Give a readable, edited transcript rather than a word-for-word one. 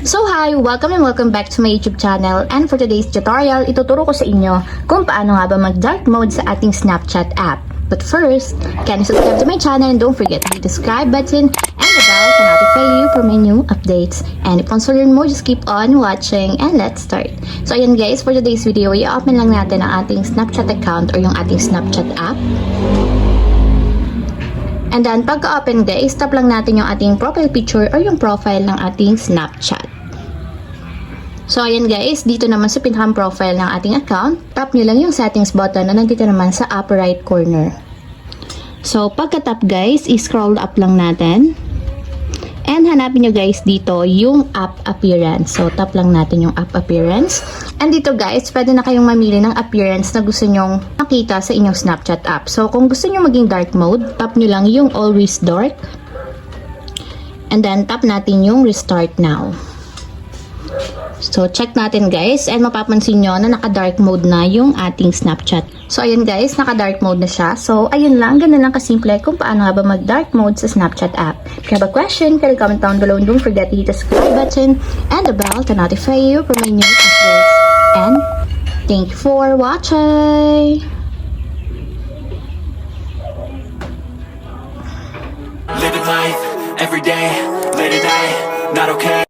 So hi! Welcome and welcome back to my YouTube channel, and for today's tutorial, ituturo ko sa inyo kung paano nga ba mag-dark mode sa ating Snapchat app. But first, can you subscribe to my channel and don't forget to hit the subscribe button and the bell to notify you for my new updates. And if want to learn more, just keep on watching and let's start. So ayan guys, for today's video, i-open lang natin ang ating Snapchat account or yung ating Snapchat app. And then, pagka-open guys, tap lang natin yung ating profile picture or yung profile ng ating Snapchat. So, ayan guys, dito naman sa pinakang profile ng ating account, tap nyo lang yung settings button na nandito naman sa upper right corner. So, pagka-tap guys, i-scroll up lang natin. And hanapin nyo guys dito yung app appearance. So, tap lang natin yung app appearance. And dito guys, pwede na kayong mamili ng appearance na gusto nyong makita sa inyong Snapchat app. So, kung gusto nyo maging dark mode, tap nyo lang yung always dark. And then, tap natin yung restart now. So, check natin guys, and mapapansin nyo na naka-dark mode na yung ating Snapchat. So, ayun guys, naka-dark mode na siya. So, ayun lang, ganun lang kasimple kung paano nga ba mag-dark mode sa Snapchat app. If you have a question, can you comment down below and don't forget to hit the subscribe button and the bell to notify you for my new updates. And, thank you for watching! Living life, every day, late at night, not okay.